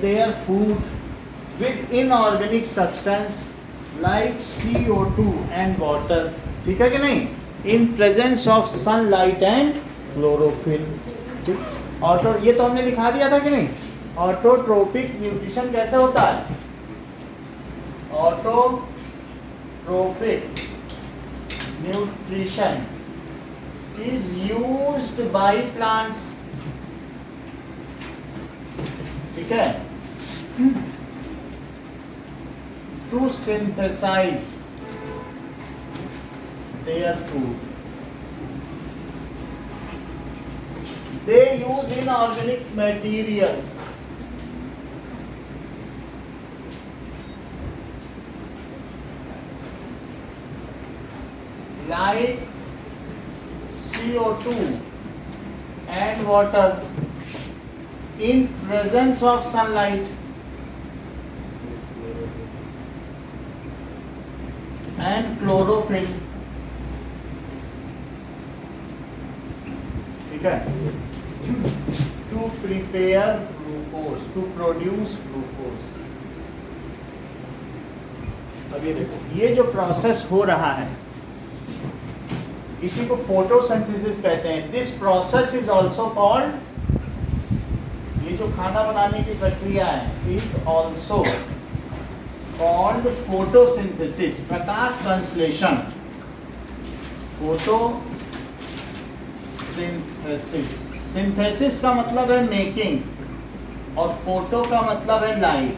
their food with inorganic substance like CO2 and water. ठीक है कि नहीं? In presence of sunlight and chlorophyll. ठीक? ऑटो ये तो हमने लिखा दिया था कि नहीं? ऑटोट्रोपिक न्यूट्रिशन कैसे होता है? Autotrophic nutrition is used by plants. ठीक है, to synthesize their food. They use inorganic materials like CO2 and water in presence of sunlight and chlorophyll. ठीक है, to prepare glucose, to produce glucose. अब ये देखो, ये जो प्रोसेस हो रहा है इसी को फोटोसिंथेसिस कहते हैं. This process is also called, ये जो खाना बनाने की प्रक्रिया है इज ऑल्सो कॉल्ड फोटोसिंथेसिस, प्रकाश संश्लेषण. फोटोसिंथेसिस, सिंथेसिस का मतलब है मेकिंग और फोटो का मतलब है लाइट.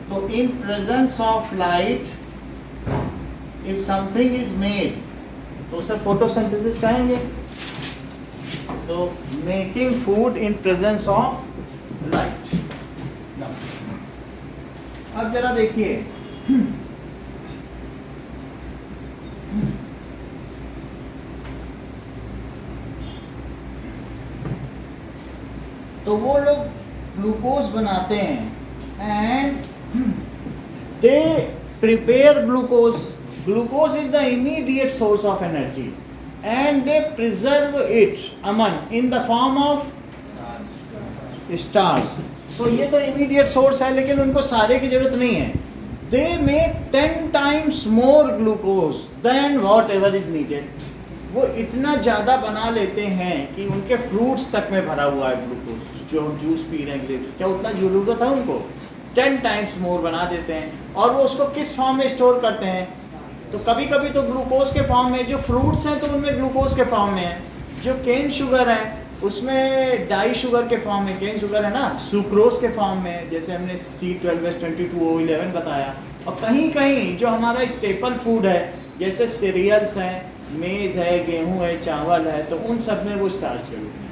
तो in presence of light if something is made तो उसे फोटोसिंथेसिस कहेंगे. So making food in presence of light. अब जरा देखिए, तो वो लोग ग्लूकोज बनाते हैं and they prepare glucose. Glucose is the immediate source of energy and they preserve it aman in the form of starch. So ये तो immediate source है लेकिन उनको सारे की जरूरत नहीं है. They make 10 times more glucose than whatever is needed. वो इतना ज़्यादा बना लेते हैं कि उनके फ्रूट्स तक में भरा हुआ है ग्लूकोज. जो हम जूस पी रहे हैं ग्रेप्स, क्या उतना जरूरत है उनको? 10 times more बना देते हैं. और वो उसको किस फॉर्म में स्टोर करते हैं? तो कभी कभी तो ग्लूकोज के फॉर्म में, जो फ्रूट्स हैं तो उनमें ग्लूकोज के फॉर्म में है. जो केन शुगर है उसमें डाई शुगर के फॉर्म में, केन शुगर है ना, सुक्रोज के फॉर्म में, जैसे हमने C12H22O11 बताया. और कहीं कहीं जो हमारा स्टेपल फूड है जैसे सीरियल्स हैं, मेज़ है, गेहूं है, चावल है, तो उन सब में वो स्टार्च के रूप में.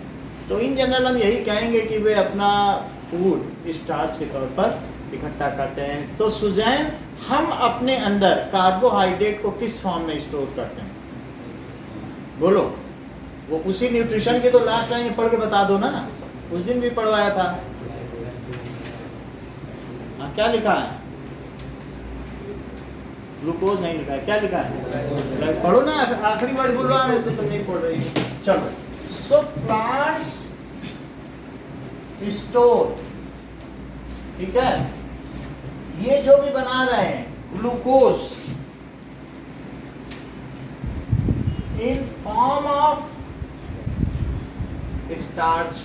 तो इन जनरल हम यही कहेंगे कि वे अपना फूड स्टार्च के तौर पर इकट्ठा करते हैं. तो सुजैन, हम अपने अंदर कार्बोहाइड्रेट को किस फॉर्म में स्टोर करते हैं? बोलो. वो उसी न्यूट्रिशन के तो लास्ट टाइम पढ़ के बता दो ना, उस दिन भी पढ़वाया था. हाँ, क्या लिखा है? ग्लूकोज नहीं लिखा है, क्या लिखा है? पढ़ो ना, आखिरी वर्ड बोलवा है तो तुम नहीं पढ़ रही. चलो. सो प्लांट्स स्टोर, ठीक है, ये जो भी बना रहे हैं glucose in form of starch.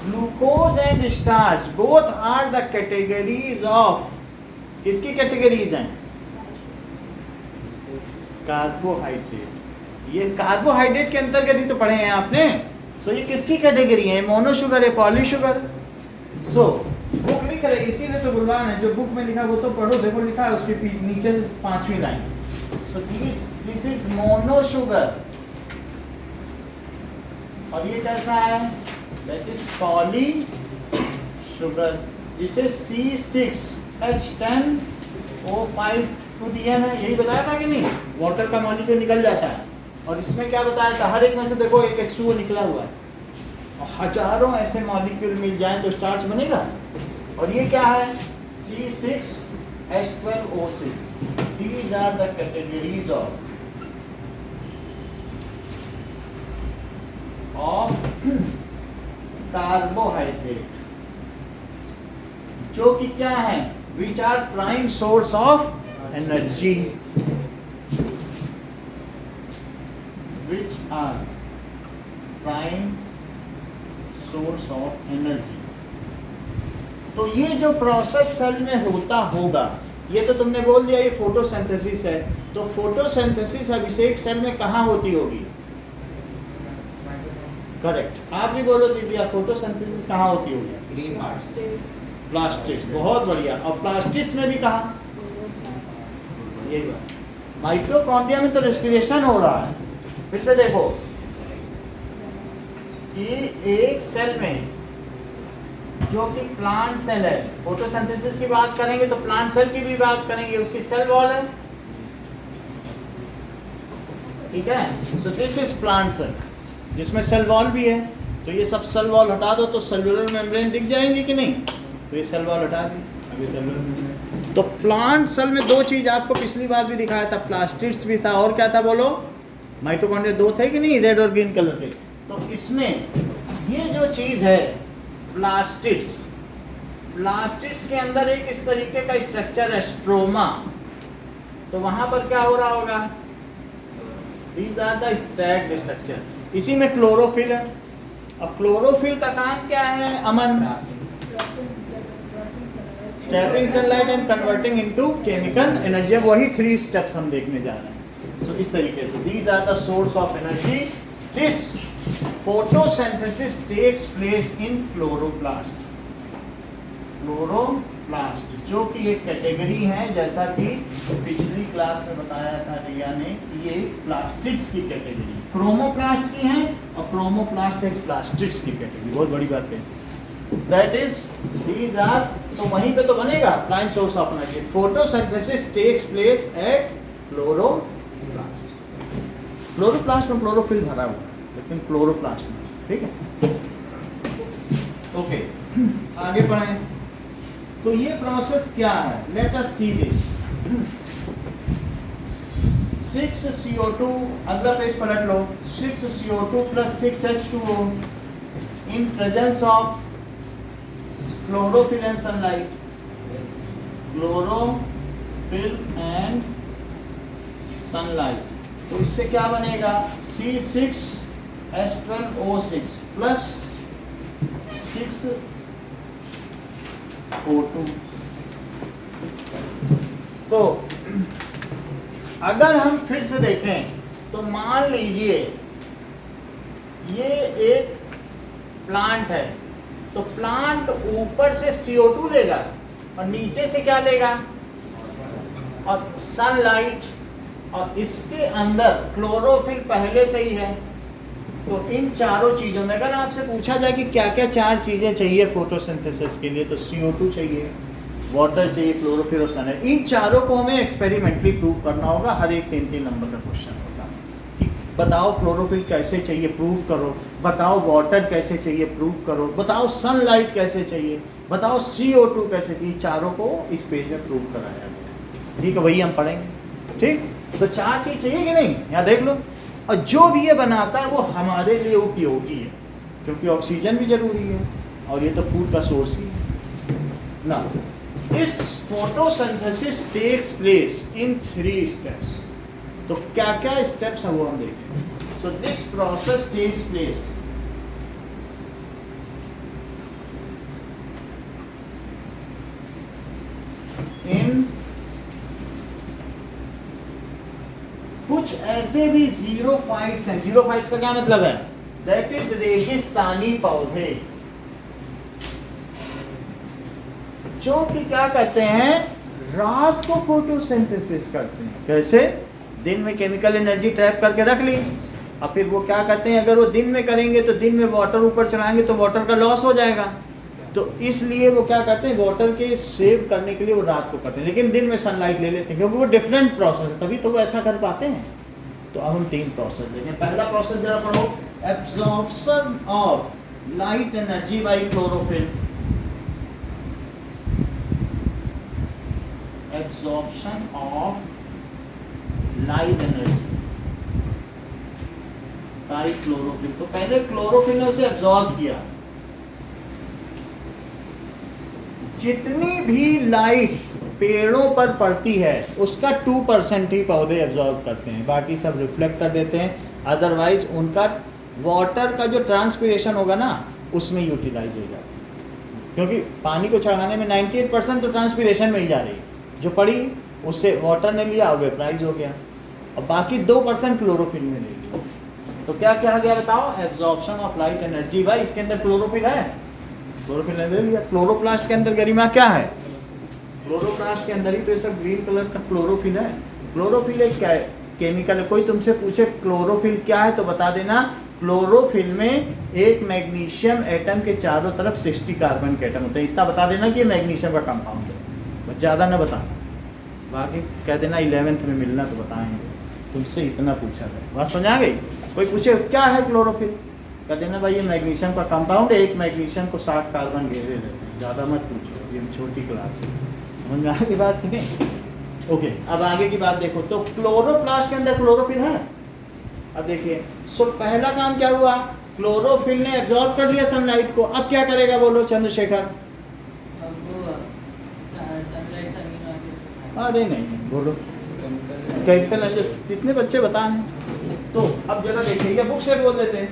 Glucose and starch both are the categories of, किसकी कैटेगरीज हैं? कार्बोहाइड्रेट. ये कार्बोहाइड्रेट के अंतर्गत ही तो पढ़े हैं आपने. सो ये किसकी कैटेगरी है? मोनो शुगर है, पॉली शुगर. सो बुक लिख रहे, इसीलिए तो बुलवान है. जो बुक में लिखा वो तो पढ़ो. देखो लिखा है उसके नीचे से 5वीं line. So this is mono sugar. और ये कैसा है? दैट इज पॉली शुगर, जिसे C6H10O5 है. यही बताया था कि नहीं? वाटर का मॉलिक्यूल निकल जाता है. और इसमें क्या बताया था? हर एक में से देखो एक H2O निकला हुआ है. और हजारों ऐसे मॉलिक्यूल मिल जाएं तो स्टार्च बनेगा. और ये क्या है? C6H12O6. These are the categories of carbohydrate. जो कि क्या है, which are prime source of energy, which are prime source of energy. तो ये जो प्रोसेस सेल में होता होगा, ये तो तुमने बोल दिया ये फोटोसिंथेसिस है, तो फोटोसिंथेसिस अभिषेक सेल में कहाँ होती होगी? करेक्ट, आप भी बोलो दिव्या, फोटोसिंथेसिस कहाँ होती होगी? प्लास्टिड्स, बहुत बढ़िया। और प्लास्टिड्स में भी कहाँ? यही बात, माइटोकॉन्ड्रिया में तो रेस्पिरेशन हो रहा है। फिर से देखो कि एक सेल में जो कि प्लांट सेल है, फोटोसिंथेसिस की बात करेंगे तो प्लांट सेल की भी बात करेंगे, उसकी सेल वॉल है, ठीक है। So this is plant cell जिसमें सेल वॉल भी है। तो ये सब सेल वॉल हटा दो तो सेलुलर मेम्ब्रेन दिख जाएंगी कि नहीं? तो ये सेल वॉल हटा दी, अभी सेलुलर मेम्ब्रेन। तो प्लांट सेल में दो चीज आपको पिछली बार भी दिखाया था, प्लास्टिड्स भी था और क्या था बोलो? माइटोकॉन्ड्रिया दो थे कि नहीं, रेड और ग्रीन कलर के। तो इसमें ये जो चीज है प्लास्टिड्स, प्लास्टिड्स के अंदर एक इस तरीके का स्ट्रक्चर है स्ट्रोमा। तो वहां पर क्या हो रहा होगा? These are the stacked structure. इसी में क्लोरोफिल है। अब क्लोरोफिल का काम क्या है Aman? Trapping sunlight and converting into chemical energy. वही 3 स्टेप्स हम देखने जा रहे हैं। तो इस तरीके से these are the source of energy. This photosynthesis takes place in chloroplast। Chloroplast जो कि एक कैटेगरी है, जैसा कि पिछली क्लास में बताया था रिया ने, ये प्लास्टिड्स की कैटेगरी क्रोमोप्लास्ट की है, और क्रोमोप्लास्ट एक प्लास्टिड्स की कैटेगरी। बहुत बड़ी बात है। दैट इज दीज आर, तो वहीं पे तो बनेगा prime source of energy. Photosynthesis takes place at chloroplast. Chloroplast में क्लोरोफिल भरा हुआ है, लेकिन क्लोरोप्लास्ट में, ठीक है। ओके, आगे बढ़ें। तो ये प्रोसेस क्या है? Let us see this. 6CO2, अगला पेज पलट लो। 6CO2 plus 6H2O in presence of chlorophyll and sunlight। chlorophyll and sunlight। तो इससे क्या बनेगा? C6H12O6 plus 6O2। तो अगर हम फिर से देखें तो मान लीजिए ये एक प्लांट है, तो प्लांट ऊपर से CO2 लेगा और नीचे से क्या लेगा? और सनलाइट, और इसके अंदर क्लोरोफिल पहले से ही है। तो इन चारों चीज़ों में अगर आपसे पूछा जाए कि क्या क्या 4 चीज़ें चाहिए फोटोसिंथेसिस के लिए, तो CO2 चाहिए, वाटर चाहिए, क्लोरोफिल और सनलाइट। इन चारों को हमें एक्सपेरिमेंटली प्रूव करना होगा। हर एक 3-3 नंबर का क्वेश्चन होता है कि बताओ क्लोरोफिल कैसे चाहिए, प्रूव करो। बताओ वाटर कैसे चाहिए, प्रूव करो। बताओ सनलाइट कैसे चाहिए, बताओ CO2 कैसे चाहिए। चारों को इस पेज में प्रूव कराया गया, ठीक है। वही हम पढ़ेंगे, ठीक। तो 4 चीज़ चाहिए कि नहीं, यहाँ देख लो। और जो भी ये बनाता है वो हमारे लिए उपयोगी है, क्योंकि ऑक्सीजन भी जरूरी है और ये तो फूड का सोर्स ही है ना। This photosynthesis takes place in 3 steps. तो क्या क्या स्टेप्स है वो हम देखें। So this process takes place in कुछ ऐसे भी ज़ीरोफाइट्स हैं। ज़ीरोफाइट्स का क्या मतलब है? दैट इज रेगिस्तानी पौधे, जो कि क्या करते हैं? रात को फोटोसिंथेसिस करते हैं। कैसे? दिन में केमिकल एनर्जी ट्रैप करके रख ली, और फिर वो क्या करते हैं, अगर वो दिन में करेंगे तो दिन में वाटर ऊपर चलाएंगे तो वाटर का लॉस हो जाएगा। तो इसलिए वो क्या करते हैं, वाटर के सेव करने के लिए वो रात को करते हैं, लेकिन दिन में सनलाइट ले लेते हैं, क्योंकि वो डिफरेंट प्रोसेस है, तभी तो वो ऐसा कर पाते हैं। तो अब हम 3 प्रोसेस देखें। पहला प्रोसेस जरा पढ़ो। Absorption of light energy by chlorophyll. Absorption of light energy by chlorophyll. तो पहले क्लोरोफिल ने उसे एब्जॉर्ब किया, जितनी भी लाइट पेड़ों पर पड़ती है उसका 2% ही पौधे एब्जॉर्ब करते हैं, बाकी सब रिफ्लेक्ट कर देते हैं। अदरवाइज उनका वाटर का जो ट्रांसपिरेशन होगा ना उसमें यूटिलाइज हो जाता है, क्योंकि पानी को चढ़ाने में 98% तो ट्रांसपिरेशन में ही जा रही है, जो पड़ी उससे वाटर ने लिया और वेपराइज हो गया, और बाकी 2% क्लोरोफिल में ले लिया। तो क्या क्या गया बताओ, एब्जॉर्प्शन ऑफ लाइट एनर्जी। भाई इसके अंदर क्लोरोफिल है, क्लोरोफिल ने ले लिया। क्लोरोप्लास्ट के अंदर गरिमा क्या है, क्लोरोप्लास्ट के अंदर ही तो ये सब ग्रीन कलर का क्लोरोफिल है। क्लोरोफिल एक क्या है, केमिकल है। कोई तुमसे पूछे क्लोरोफिल क्या है तो बता देना, क्लोरोफिल में एक मैग्नीशियम एटम के चारों तरफ 60 कार्बन के एटम होते हैं। इतना बता देना कि ये मैग्नीशियम का कंपाउंड है, बस ज़्यादा ना बताना। बाकी कह देना 11th में मिलना तो बताएंगे, तुमसे इतना पूछा गया, बात समझ आ गई। कोई पूछे क्या है क्लोरोफिल, कह देना भाई ये मैग्नीशियम का कंपाउंड है, एक मैग्नीशियम को 60 कार्बन घेरे रहते हैं। ज़्यादा मत पूछो, ये छोटी क्लास में, समझ में आगे बात नहीं। ओके, अब आगे की बात देखो। तो क्लोरोप्लास्ट के अंदर क्लोरोफिल है। अब देखिए, सो पहला काम क्या हुआ, क्लोरोफिल ने एब्जॉर्ब कर लिया सनलाइट को। अब क्या करेगा बोलो चंद्रशेखर? अरे नहीं बोलो, केमिकल जितने बच्चे बता रहे। तो अब जरा देखिए, या बुक से बोल देते हैं,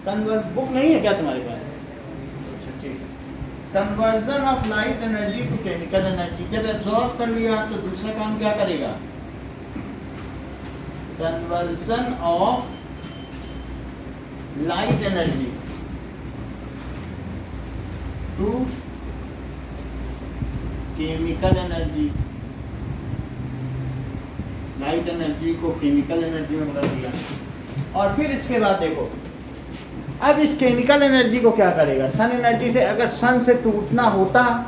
कन्वर्स बुक नहीं है क्या तुम्हारे पास? अच्छा ठीक है। Conversion of light energy to chemical energy, जब एब्जॉर्ब कर लिया तो दूसरा काम क्या करेगा, conversion of light energy to chemical energy. Light energy को केमिकल एनर्जी में बदल दिया। और फिर इसके बाद देखो, अब इस केमिकल एनर्जी को क्या करेगा, सन एनर्जी से। अगर सन से टूटना होता,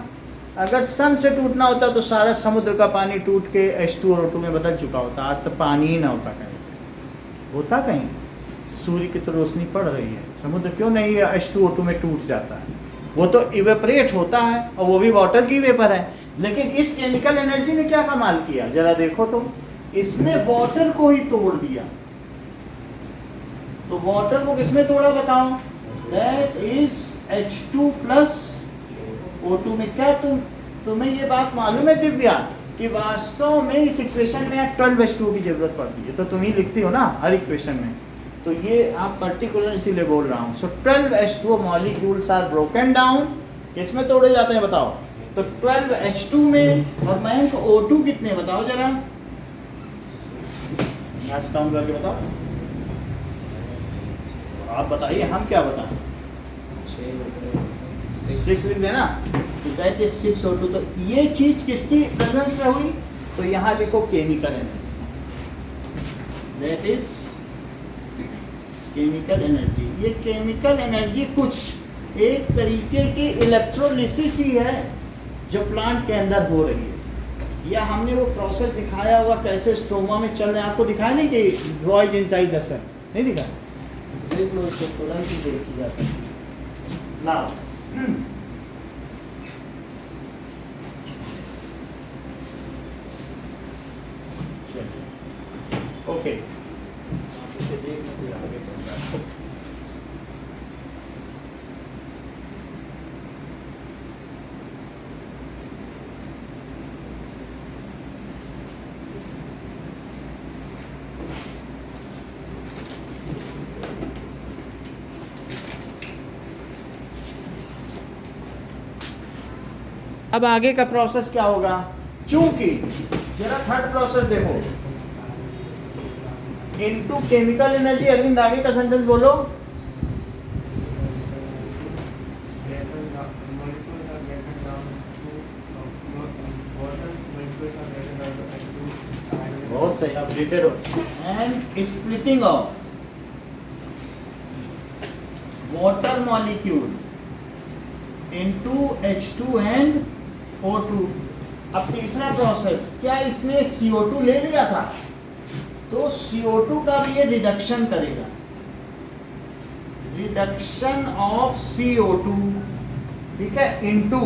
अगर सन से टूटना होता तो सारा समुद्र का पानी टूट के H2 और O2 में बदल चुका होता, आज तो पानी ही ना होता। कहीं होता, कहीं सूर्य की तो रोशनी पड़ रही है, समुद्र क्यों नहीं है H2 O2 में टूट जाता है, वो तो इवेपरेट होता है, और वो भी वाटर की वेपर है। लेकिन इस केमिकल एनर्जी ने क्या कमाल किया, जरा देखो तो, इसने वाटर को ही तोड़ दिया। तो वाटर को किसमें तोड़ा बताओ, that is H2 plus O2 में। क्या तुम्हें ये बात मालूम है दिव्या कि वास्तव में इस इक्वेशन में 12H2 की जरूरत पड़ती है, तो तुम ही लिखती हो ना हर इक्वेशन में, तो ये आप पर्टिकुलर इसीलिए बोल रहा हूँ। So 12H2 molecules are broken down, किसमें तोड़े जाते हैं बताओ, तो 12H2 में। और मैं O2 कितने बताओ जरा, काउंट करके बताओ, आप बताइए, हम क्या बताएं, 6 लिख देना, तो दैट इज 6 O2। तो ये चीज किसकी प्रेजेंस में हुई, तो यहाँ लिखो chemical energy, that is chemical energy. ये केमिकल एनर्जी कुछ एक तरीके की इलेक्ट्रोलिसिस ही है जो प्लांट के अंदर हो रही है। या हमने वो प्रोसेस दिखाया हुआ कैसे स्ट्रोमा में चल रहे हैं, आपको दिखाया नहीं कि वॉइस इनसाइड द सन, नहीं दिखा, देख लो इसको, तुरंत ही देखी जा सकती। नाउ ओके, इसे देखना फिर आगे बढ़ना। अब आगे का प्रोसेस क्या होगा, चूंकि जरा थर्ड प्रोसेस देखो, इनटू केमिकल एनर्जी। अरविंद आगे का सेंटेंस बोलो, बहुत सही, अपडेटेड हो। And splitting of water molecule into H2 and O2। अब तीसरा प्रोसेस, क्या इसने CO2 ले लिया था, तो CO2 का भी ये रिडक्शन करेगा, रिडक्शन ऑफ CO2, ठीक है, इनटू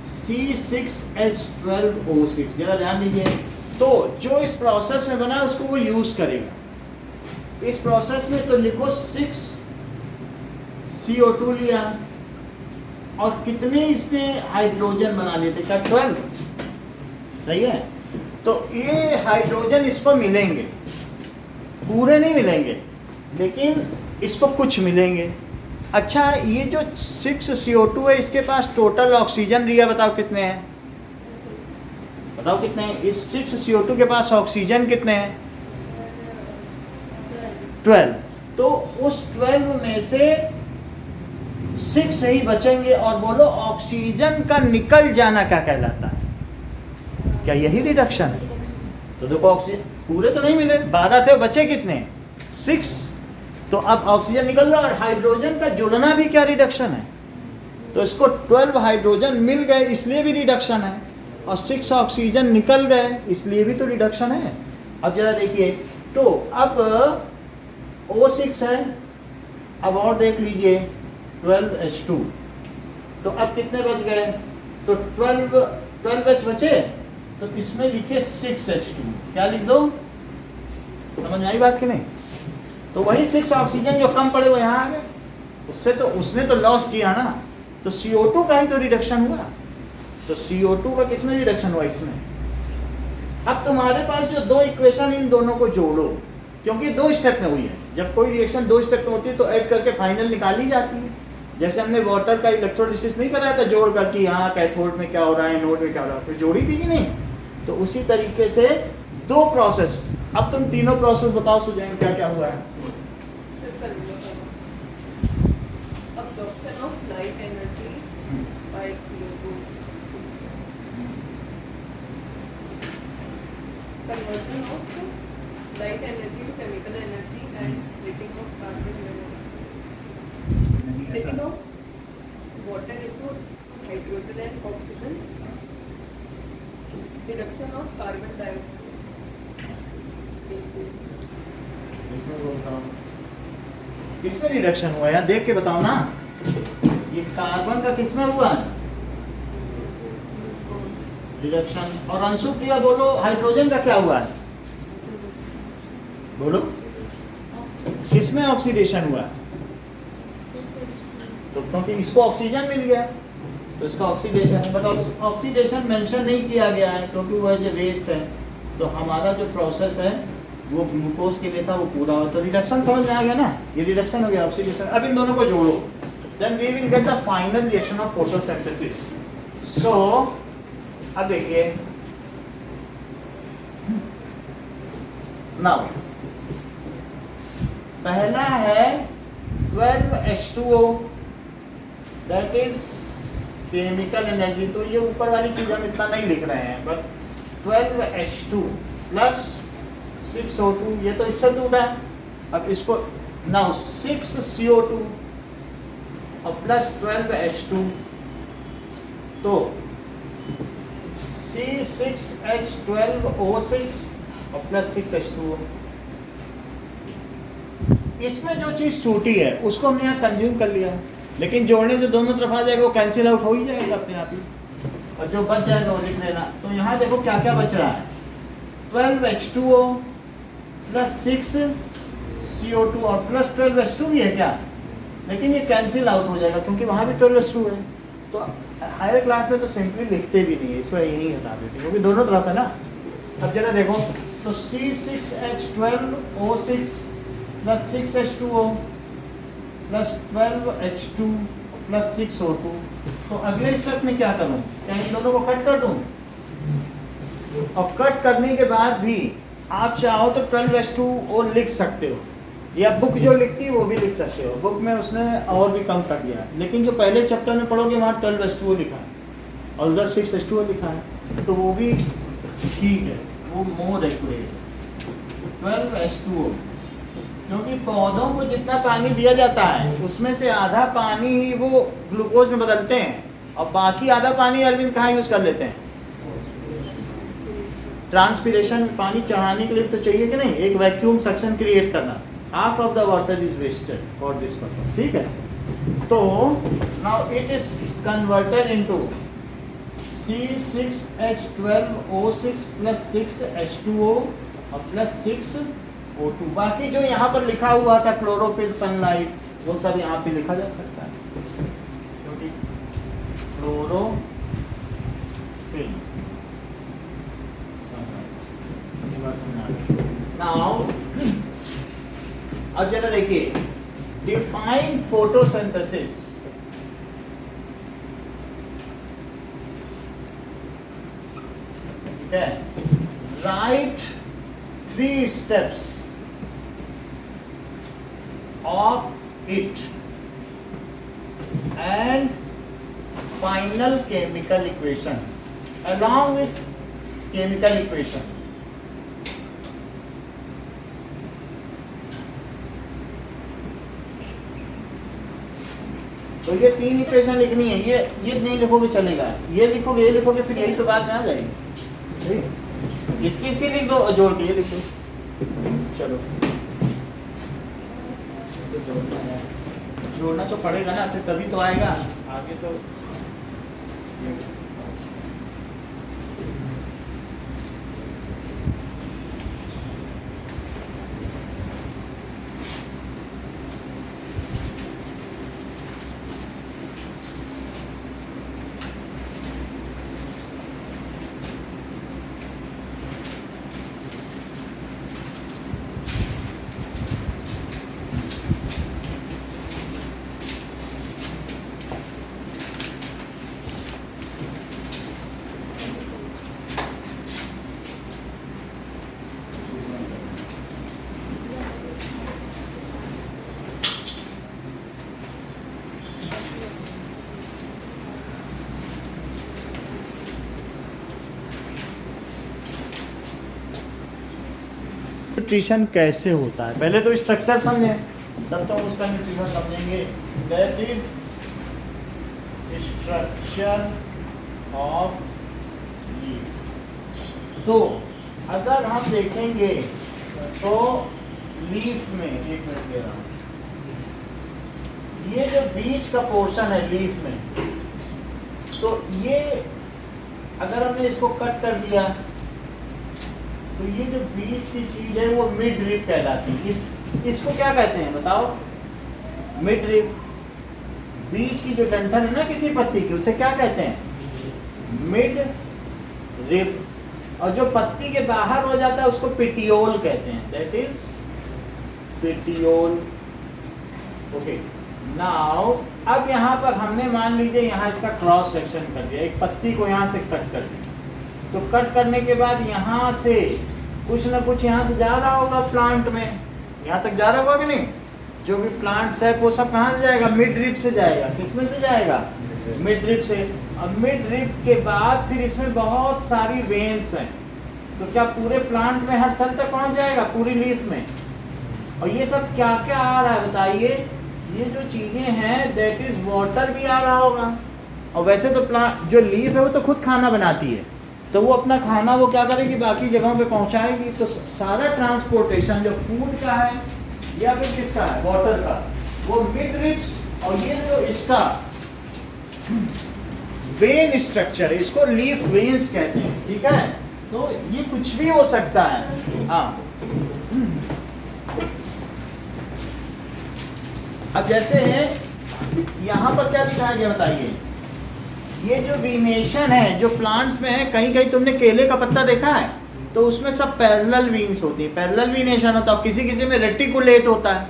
C6H12O6। जरा ध्यान दीजिए, तो जो इस प्रोसेस में बना है उसको वो यूज करेगा। इस प्रोसेस में तो लिखो 6 CO2 लिया, और कितने इसने हाइड्रोजन बना लिए थे? क्या 12? सही है। तो ये हाइड्रोजन इसको मिलेंगे, पूरे नहीं मिलेंगे लेकिन इसको कुछ मिलेंगे। अच्छा, ये जो 6 CO2 है इसके पास टोटल ऑक्सीजन रिया बताओ कितने हैं? बताओ कितने हैं? इस 6 CO2 के पास ऑक्सीजन कितने हैं? 12। तो उस 12 में से 6 ही बचेंगे। और बोलो ऑक्सीजन का निकल जाना क्या कहलाता है? क्या यही रिडक्शन है? तो देखो ऑक्सीजन पूरे तो नहीं मिले, 12 थे, बचे कितने? 6। तो अब ऑक्सीजन निकल रहा और हाइड्रोजन का जुड़ना भी क्या रिडक्शन है? तो इसको 12 हाइड्रोजन मिल गए इसलिए भी रिडक्शन है, और 6 ऑक्सीजन निकल गए इसलिए भी तो रिडक्शन है। अब जरा देखिए, तो अब O6 है, अब और देख लीजिए 12H2। तो अब कितने बच गए? तो 12H बचे, तो इसमें लिखे 6H2। क्या लिख दो? समझ में आई बात कि नहीं? तो वही 6 ऑक्सीजन जो कम पड़े वो यहाँ आ गए, उससे तो उसने तो लॉस किया ना। तो CO2 का ही तो रिडक्शन हुआ। तो CO2 का किसमें रिडक्शन हुआ? इसमें। अब तुम्हारे पास जो दो इक्वेशन, इन दोनों को जोड़ो, क्योंकि 2 स्टेप में हुई है। जब कोई रिएक्शन 2 स्टेप में होती है तो ऐड करके फाइनल निकाली जाती है। जैसे हमने वाटर का इलेक्ट्रोलिसिस नहीं कराया था जोड़ कर कि यहाँ कैथोड में क्या हो रहा है, एनोड में क्या हो रहा है, फिर जोड़ी थी कि नहीं? तो उसी तरीके से 2 प्रोसेस। अब तुम तीनों प्रोसेस बताओ सुजैन, क्या क्या हुआ है? Absorption of light energy by CO2. Conversion of light energy to chemical energy and splitting of carbon monoxide. Splitting of water into hydrogen and oxygen. Reduction of carbon dioxide. इसमें बोलता हूँ किसमें reduction हुआ है? देख के बताओ ना। ये कार्बन का किसमें हुआ है रिडक्शन? और अंशुप्रिया बोलो हाइड्रोजन का क्या हुआ है? बोलो किसमें ऑक्सीडेशन हुआ? तो क्योंकि इसको ऑक्सीजन मिल गया तो इसका ऑक्सीडेशन है, बट ऑक्सीडेशन मेंशन नहीं किया गया है क्योंकि वो एज ए वेस्ट है। तो हमारा जो प्रोसेस है वो ग्लूकोज के लिए था, वो पूरा हो। तो रिडक्शन समझ में आ गया ना? ये रिडक्शन हो गया, ऑक्सीडेशन। अब इन दोनों को जोड़ो, then we will get the final reaction of photosynthesis. So अब देखिए, नाउ पहला है 12H2O, that is chemical energy. तो ये ऊपर वाली चीज हम इतना नहीं लिख रहे हैं, बट 12H2 प्लस 6O2, ये तो इससे दूर है। अब इसको नाउ 6CO2 और प्लस 12H2, तो C6H12O6 और प्लस 6H2O। इसमें जो चीज़ छूटी है उसको हमने यहाँ कंज्यूम कर लिया, लेकिन जोड़ने से दोनों तरफ आ जाएगा, वो कैंसिल आउट हो ही जाएगा अपने आप ही, और जो बच जाएगा वो लिख लेना। तो यहाँ देखो क्या क्या बच रहा है, 12H2O प्लस 6CO2 और प्लस 12H2 भी है क्या, लेकिन ये कैंसिल आउट हो जाएगा क्योंकि वहाँ भी 12H2 है। तो हायर क्लास में तो सिंपली लिखते भी नहीं है, इसको यही हटा देते क्योंकि दोनों तरफ है ना। अब जरा देखो, तो C6H12O6 plus 6H2O plus 12H2 plus 6O2। तो अगले स्टेप में क्या करूँ? क्या इन दोनों को कट कर दूँ? और कट करने के बाद भी आप चाहो तो 12H2O लिख सकते हो, या बुक जो लिखती है वो भी लिख सकते हो। बुक में उसने और भी कम कर दिया, लेकिन जो पहले चैप्टर में पढ़ोगे वहाँ 12H2O लिखा है और उधर 6H2O लिखा है, तो वो भी ठीक है, वो मोर एक्यूरेट 12H2O। क्योंकि पौधों को जितना पानी दिया जाता है उसमें से आधा पानी ही वो ग्लूकोज में बदलते हैं, और बाकी आधा पानी अरविंद कहाँ यूज़ कर लेते हैं? ट्रांसपिरेशन में पानी चढ़ाने के लिए तो चाहिए कि नहीं, एक वैक्यूम सक्शन क्रिएट करना। Half of the water is wasted for this purpose, ठीक है। तो now it is converted into C6H12O6 plus 6H2O और प्लस 6O2। बाकी जो यहाँ पर लिखा हुआ था क्लोरोफिल, सनलाइट, वो सब यहाँ पे लिखा जा सकता है क्योंकि क्लोरोफिल। नाउ अब जरा देखिए, डिफाइन फोटोसिंथेसिस। ठीक है, right 3 steps of it and final chemical equation along with chemical equation. तो ये 3 इक्वेशन लिखनी है। ये नहीं लिखोगे चलेगा, ये लिखोगे फिर यही तो बात में आ जाएगी। इसकी लिख दो और जोड़ के ये लिख दो। चलो तो जोड़ना तो पड़ेगा ना, फिर तभी तो आएगा आगे। तो न्यूट्रिशन कैसे होता है, पहले तो स्ट्रक्चर समझें, तब तो उसका न्यूट्रिशन समझेंगे। That is structure of leaf. तो अगर हम देखेंगे तो लीफ में, एक मिनट दे रहा हूँ, ये जो बीच का पोर्शन है लीफ में, तो ये अगर हमने इसको कट कर दिया तो ये जो बीच की चीज है वो मिड रिब कहलाती है। इसको क्या कहते हैं बताओ? Mid rib. बीच की जो डंठल है ना किसी पत्ती की, उसे क्या कहते हैं? Mid rib. और जो पत्ती के बाहर हो जाता है उसको पेटियोल कहते हैं। That is petiole. Okay, now अब यहाँ पर हमने मान लीजिए यहाँ इसका क्रॉस सेक्शन कर दिया, एक पत्ती को यहाँ से कट कर दिया। तो कट करने के बाद यहाँ से कुछ ना कुछ यहाँ से जा रहा होगा प्लांट में, यहाँ तक जा रहा होगा कि नहीं? जो भी प्लांट्स है वो सब कहाँ से जाएगा? मिड रिब से जाएगा। किस में से जाएगा? मिड रिब से। अब मिड रिब के बाद फिर इसमें बहुत सारी वेन्स हैं, तो क्या पूरे प्लांट में हर सेल तक पहुँच जाएगा, पूरी लीफ में? और ये सब क्या क्या आ रहा है बताइए? ये जो चीज़ें हैं दैट इज वाटर भी आ रहा होगा। और वैसे तो प्लांट जो लीफ है वो तो खुद खाना बनाती है, तो वो अपना खाना वो क्या करेगी, बाकी जगहों पे पहुंचाएगी। तो सारा ट्रांसपोर्टेशन जो फूड का है या फिर किसका है, वाटर का, वो मिड रिब्स। और ये जो इसका वेन स्ट्रक्चर है, इसको लीफ वेन्स कहते हैं। ठीक है, तो ये कुछ भी हो सकता है। हाँ, अब जैसे यहाँ पर क्या दिखाया गया बताइए? ये जो वीनेशन है जो प्लांट्स में है, कहीं कहीं तुमने केले का पत्ता देखा है तो उसमें सब पैरेलल वीन्स होती है, पैरेलल वीनेशन होता है। किसी किसी में रेटिकुलेट होता है।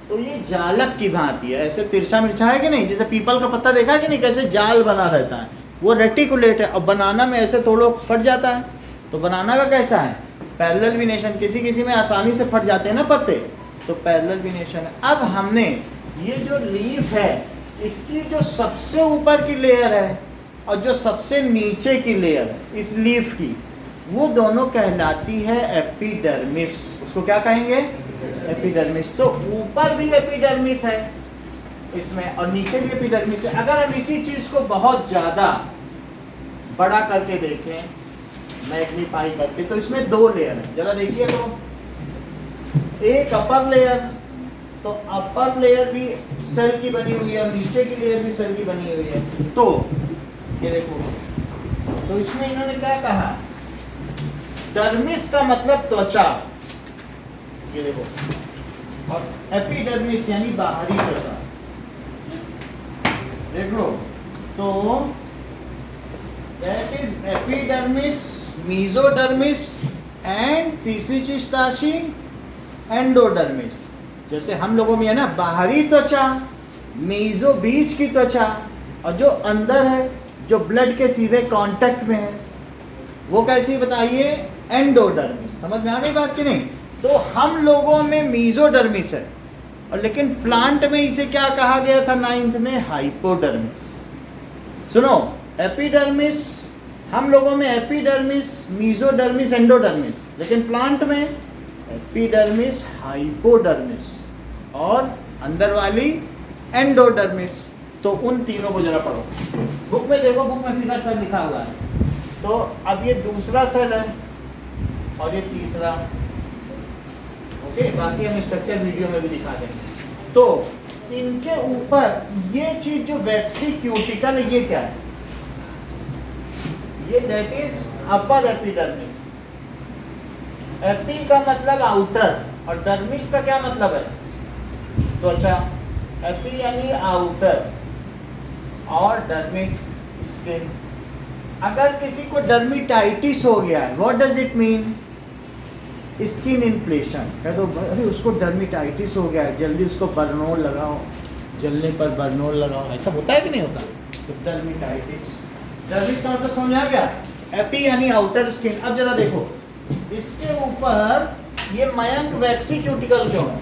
तो ये जालक की भांति है, ऐसे तिरछा मिर्छा है कि नहीं? जैसे पीपल का पत्ता देखा है कि नहीं, कैसे जाल बना रहता है, वो रेटिकुलेट है। और बनाना में ऐसे थोड़ा फट जाता है, तो बनाना का कैसा है? पैरेलल वीनेशन। किसी किसी में आसानी से फट जाते हैं ना पत्ते, तो पैरेलल वीनेशन है। अब हमने ये जो लीफ है इसकी जो सबसे ऊपर की लेयर है और जो सबसे नीचे की लेयर है इस लीफ की, वो दोनों कहलाती है एपिडर्मिस। उसको क्या कहेंगे? एपिडर्मिस। तो ऊपर भी एपिडर्मिस है इसमें और नीचे भी एपिडर्मिस है। अगर हम इसी चीज को बहुत ज्यादा बड़ा करके देखें, मैग्नीफाई करके, तो इसमें 2 लेयर है। जरा देखिए, तो एक अपर लेयर, तो अपर लेयर भी सेल की बनी हुई है और नीचे की लेयर भी सेल की बनी हुई है। तो ये देखो, तो इसमें इन्होंने क्या कहा? डर्मिस का मतलब त्वचा, ये देखो, और एपिडर्मिस यानी बाहरी त्वचा। देख लो, तो दैट इज एपिडर्मिस, मीजोडर्मिस एंड तीसरी चीज ताशी एंडोडर्मिस। जैसे हम लोगों में है ना बाहरी त्वचा, मीजो बीच की त्वचा, और जो अंदर है जो ब्लड के सीधे कांटेक्ट में है वो कैसी बताइए, एंडोडर्मिस। समझ में आ गई बात कि नहीं? तो हम लोगों में मीजोडर्मिस है, और लेकिन प्लांट में इसे क्या कहा गया था 9th में, हाइपोडर्मिस। सुनो, एपिडर्मिस हम लोगों में एपिडर्मिस, मीजोडर्मिस, एंडोडर्मिस, लेकिन प्लांट में एपिडर्मिस, हाइपोडर्मिस और अंदर वाली एंडोडर्मिस। तो उन तीनों को जरा पढ़ो, बुक में देखो, बुक में फिगर सेल लिखा हुआ है। तो अब ये दूसरा सेल है और ये तीसरा, ओके, बाकी हम स्ट्रक्चर वीडियो में भी दिखा देंगे। तो इनके ऊपर ये चीज जो वैक्सीक्यूटिकल है, ये क्या है? ये that is upper epidermis. AP का मतलब आउटर और डर्मिस का क्या मतलब है? त्वचा। एपी यानी आउटर और डर्मिस स्किन। अगर किसी को डर्मिटाइटिस हो गया है, what does it mean? Skin inflation. कह दो अरे उसको डर्मिटाइटिस हो गया है, जल्दी उसको बर्नोल लगाओ, जलने पर बर्नोल लगाओ। ऐसा होता है कि नहीं होता? तो डर्मिटाइटिस, डर्मिस का मतलब समझ आ गया? एपी यानी आउटर स्किन। अब जरा देखो, इसके ऊपर ये मयंक वैक्सीक्यूटिकल क्यों है?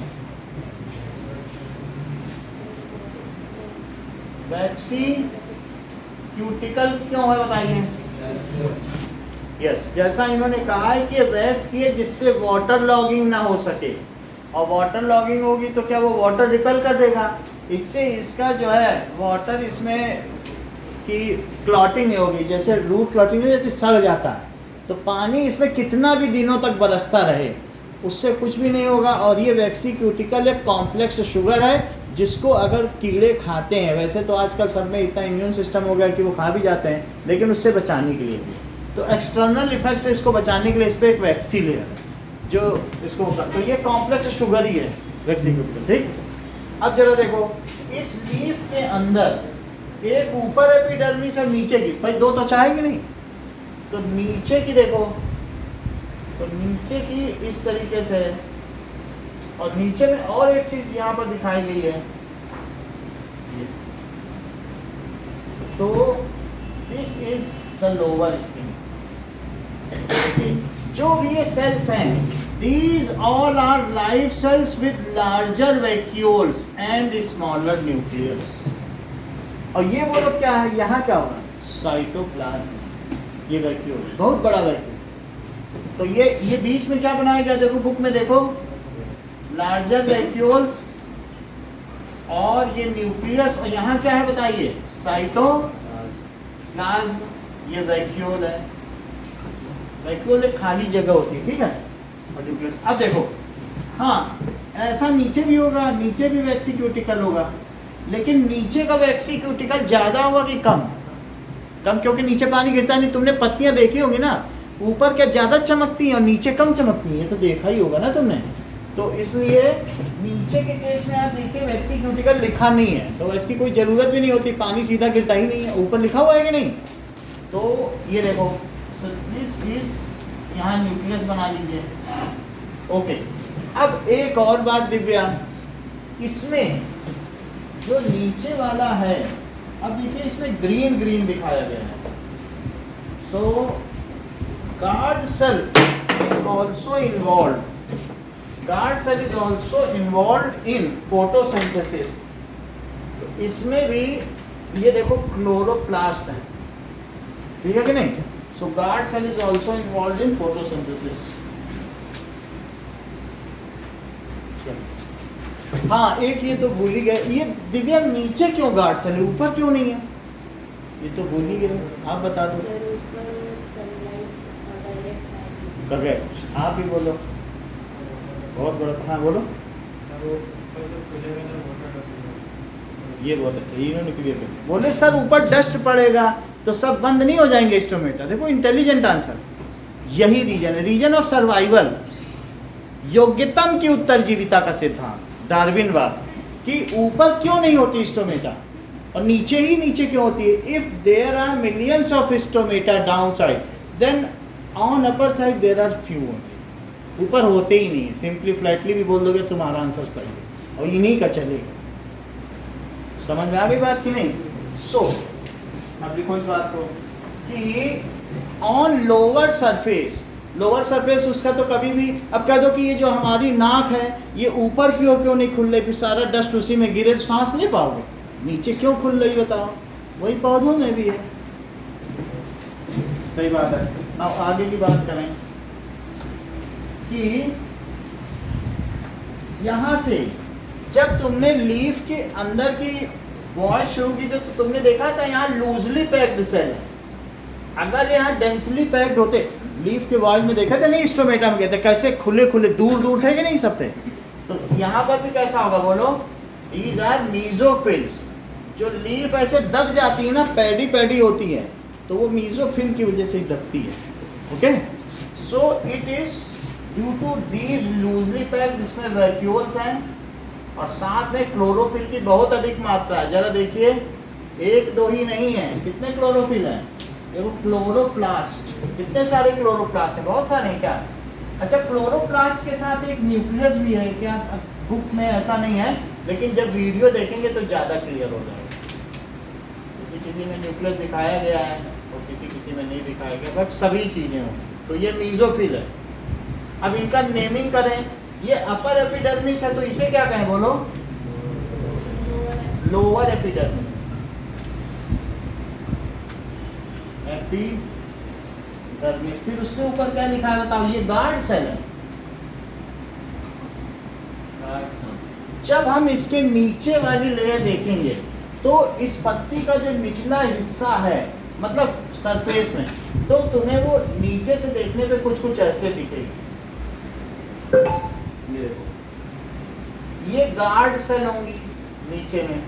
वैक्सीक्यूटिकल क्यों है बताइए? यस, जैसा इन्होंने कहा है कि ये वैक्स की है जिससे वाटर लॉगिंग ना हो सके, और वाटर लॉगिंग होगी तो क्या वो वाटर रिपेल कर देगा, इससे इसका जो है वाटर इसमें की क्लॉटिंग नहीं होगी। जैसे रूट क्लॉटिंग हो जाती, सड़ जाता है, तो पानी इसमें कितना भी दिनों तक बरसता रहे उससे कुछ भी नहीं होगा। और ये वैक्सीक्यूटिकल एक कॉम्प्लेक्स शुगर है जिसको अगर कीड़े खाते हैं, वैसे तो आजकल सब में इतना इम्यून सिस्टम हो गया कि वो खा भी जाते हैं, लेकिन उससे बचाने के लिए भी, तो एक्सटर्नल इफेक्ट से इसको बचाने के लिए इस पर एक वैक्सी लेयर है जो इसको, तो ये कॉम्प्लेक्स शुगर ही है वैक्सीक्यूटिकल। ठीक, अब जरा देखो, इस लीफ के अंदर एक ऊपर एपिडर्मिस और नीचे की, भाई दो त्वचा है कि नहीं? तो नीचे की देखो, तो नीचे की इस तरीके से, और नीचे में और एक चीज यहाँ पर दिखाई गई है, तो this is the lower skin. जो भी ये सेल्स हैं, these all are live cells with larger vacuoles and smaller nucleus। और ये वो लोग क्या है, यहाँ क्या होगा, साइटोप्लाज्म। ये वैक्यूल बहुत बड़ा वैक्यूल, तो ये बीच में क्या बनाया गया, देखो बुक में देखो, लार्जर वैक्यूल्स और ये न्यूक्लियस, और यहाँ क्या है बताइए, साइटोप्लाज्म। ये वैक्यूल है, वैक्यूल एक खाली जगह होती है, ठीक है, और न्यूक्लियस। अब देखो, हाँ ऐसा नीचे भी होगा, नीचे भी वैक्सीक्यूटिकल होगा, लेकिन नीचे का वैक्सीक्यूटिकल ज़्यादा होगा कि कम? कम, क्योंकि नीचे पानी गिरता नहीं। तुमने पत्तियां देखी होंगी ना, ऊपर क्या ज़्यादा चमकती हैं और नीचे कम चमकती हैं, ये तो देखा ही होगा ना तुमने। तो इसलिए नीचे के केस में आप देखिए वैक्सीक्यूटिकल लिखा नहीं है, तो इसकी कोई ज़रूरत भी नहीं होती, पानी सीधा गिरता ही नहीं है, ऊपर लिखा हुआ है कि नहीं? तो ये देखो, दिस इज, यहाँ न्यूक्लियस बना लीजिए, ओके। अब एक और बात दिव्या, इसमें जो नीचे वाला है, अब देखिए इसमें ग्रीन ग्रीन दिखाया गया है, so guard cell is also involve, guard cell is also involve in photosynthesis. तो इसमें भी ये देखो क्लोरोप्लास्ट है, ठीक है कि नहीं? So guard cell is also involve in photosynthesis. हाँ, एक ये तो भूल ही गए, ये दिव्या नीचे क्यों गार्ड सेल है, ऊपर क्यों नहीं है? ये तो भूल ही गए, आप बता दो। करेक्ट, आप ही बोलो, बहुत बड़ा, हाँ बोलो। ये बहुत अच्छा, इन्होंने क्लियर कर, बोले सर ऊपर डस्ट पड़ेगा तो सब बंद नहीं हो जाएंगे स्टोमेटा। देखो इंटेलिजेंट आंसर, यही रीजन है, रीजन ऑफ सर्वाइवल, योग्यतम की उत्तरजीविता का सिद्धांत, डार्विनवाद, कि ऊपर क्यों नहीं होती स्टोमेटा, और नीचे ही नीचे क्यों होती है? If there are millions of stomata down side, then on upper side there are few only. ऊपर होते ही नहीं, सिंपली फ्लैटली भी बोल दोगे तुम्हारा आंसर सही है, और इन्हीं का चलेगा। समझ में आ गई बात कि नहीं? सो अब लिखो इस बात को कि on lower surface, lower surface उसका तो कभी भी, अब कह दो कि ये जो हमारी नाक है ये ऊपर की ओर क्यों नहीं खुल रही, फिर सारा डस्ट उसी में गिरे तो सांस ले पाओगे? नीचे क्यों खुल रही बताओ? वही पौधों में भी है। सही बात है। अब आगे की बात करें कि यहां से जब तुमने लीफ के अंदर की वॉइस शुरू की तो तुमने देखा था यहाँ लूजली पैक्ड सेल है। अगर यहाँ डेंसली पैक्ड होते, लीफ के वॉइस में देखा था नहीं, स्टोमेटा में कहते कैसे खुले खुले दूर दूर थे कि नहीं सब थे, तो यहाँ पर भी कैसा होगा बोलो? These are mesophylls. जो लीफ ऐसे दब जाती है ना, पैडी पैडी होती है, तो वो मीजोफिल की वजह से ही दबती है। Okay, so it is due to these loosely packed, इसमें वैक्यूल्स हैं और साथ में क्लोरोफिल की बहुत अधिक मात्रा है। जरा देखिए, एक दो ही नहीं है, कितने क्लोरोफिल हैं? देखो क्लोरोप्लास्ट, कितने सारे क्लोरोप्लास्ट हैं? बहुत सारे हैं क्या? अच्छा, क्लोरोप्लास्ट के साथ एक न्यूक्लियस भी है क्या? बुक में ऐसा नहीं है, लेकिन जब वीडियो देखेंगे तो ज़्यादा क्लियर हो जाएगा। किसी किसी में न्यूक्लियस दिखाया गया है और किसी किसी में नहीं दिखाया गया, बट सभी चीज़ें हों। तो ये मीजोफिल है। अब इनका नेमिंग करें, ये अपर एपिडर्मिस है तो इसे क्या कहें बोलो? Lower epidermis. एपिडर्मिस। फिर उसके ऊपर क्या लिखा है बताओ? ये गार्ड सेल है। जब हम इसके नीचे वाली लेयर देखेंगे तो इस पत्ती का जो निचला हिस्सा है, मतलब सरफेस में, तो तुम्हें वो नीचे से देखने पे कुछ कुछ ऐसे दिखेगी। ये देखो, ये गार्ड सेल होंगी नीचे में,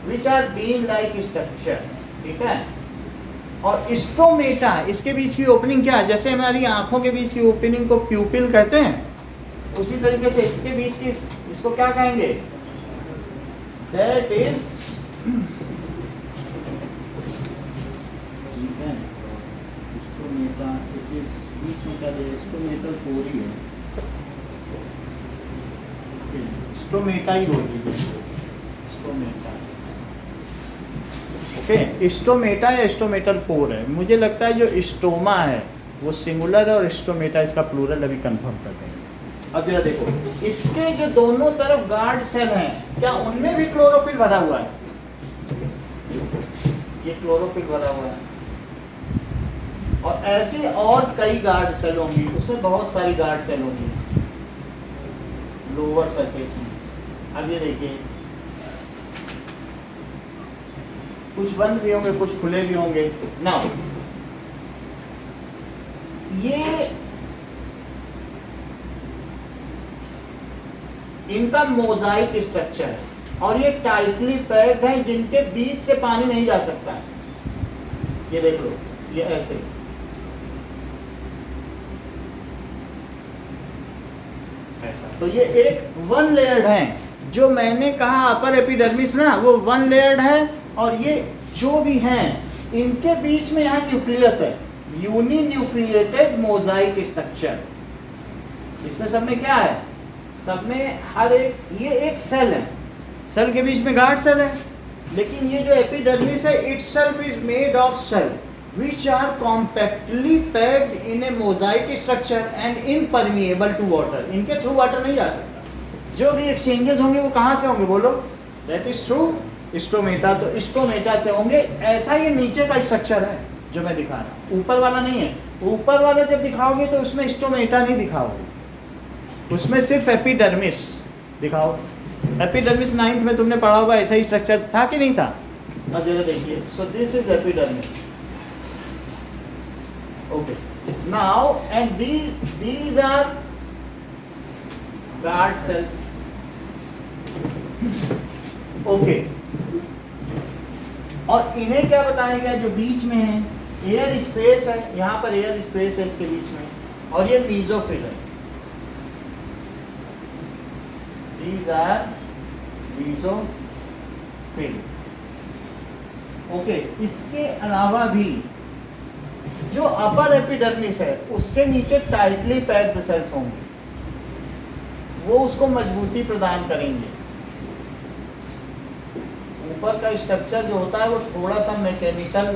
which are bean like structure. ठीक है, और स्टोमेटा, इसके बीच की ओपनिंग क्या है? जैसे हमारी आंखों के बीच की ओपनिंग को प्यूपिल कहते हैं, उसी तरीके से इसके बीच की, इसको क्या कहेंगे? That is stomata. इस बीच में क्या है? स्टोमेटल पोरी है, स्टोमेटा ही होगी। स्टोमेटा, ओके, स्टोमेटा या स्टोमेटल पोर है। मुझे लगता है जो स्टोमा है वो सिंगुलर है और स्टोमेटा इसका प्लूरल, अभी कंफर्म कर देंगे। अब जरा देखो, इसके जो दोनों तरफ गार्ड सेल हैं, क्या उनमें भी क्लोरोफिल भरा हुआ है? ये क्लोरोफिल भरा हुआ है, और ऐसी और कई गार्ड सेल होंगी, उसमें बहुत सारी गार्ड सेल होंगी लोअर सरफेस में। अब ये देखिए, कुछ बंद भी होंगे, कुछ खुले भी होंगे ना। ये इनका मोजाइक स्ट्रक्चर है और ये टाइटली पैक्ड है, जिनके बीच से पानी नहीं जा सकता है। ये देख लो, ये ऐसे, ऐसा। तो ये एक वन लेयर्ड है। जो मैंने कहा अपर एपिडर्मिस ना, वो वन लेयर्ड है, और ये जो भी हैं इनके बीच में यहाँ न्यूक्लियस है, यूनी न्यूक्लिएटेड मोजाइक स्ट्रक्चर। इसमें सब में क्या है? सब में हर एक, ये एक सेल है, सेल के बीच में गार्ड सेल है, लेकिन ये जो एपिडर्मिस है, itself is made of cell which are compactly packed in a mosaic structure and impermeable to water. इनके थ्रू वाटर नहीं जा सकता। जो भी एक्सचेंजेस होंगे वो कहाँ से होंगे बोलो? That is through stomata. तो स्टोमेटा से होंगे। ऐसा ये नीचे का स्ट्रक्चर है जो मैं दिखा रहा हूँ, ऊपर वाला नहीं है। ऊपर वाला जब दिखाओगे तो उसमें स्टोमेटा नहीं दिखाओगे, उसमें सिर्फ एपिडर्मिस दिखाओ। एपिडर्मिस 9th में तुमने पढ़ा हुआ, ऐसा ही स्ट्रक्चर था कि नहीं था? अब जरा देखिए, सो this is epidermis. Okay, now and these are guard cells. Okay, और इन्हें क्या बताया गया? जो बीच में है एयर स्पेस है, यहाँ पर एयर स्पेस है इसके बीच में, और ये मीजोफिल है। These are mesophyll. ओके, इसके अलावा भी जो अपर एपिडर्मिस है उसके नीचे टाइटली पैक्ड सेल्स होंगे, वो उसको मजबूती प्रदान करेंगे। ऊपर का स्ट्रक्चर जो होता है वो थोड़ा सा मैकेनिकल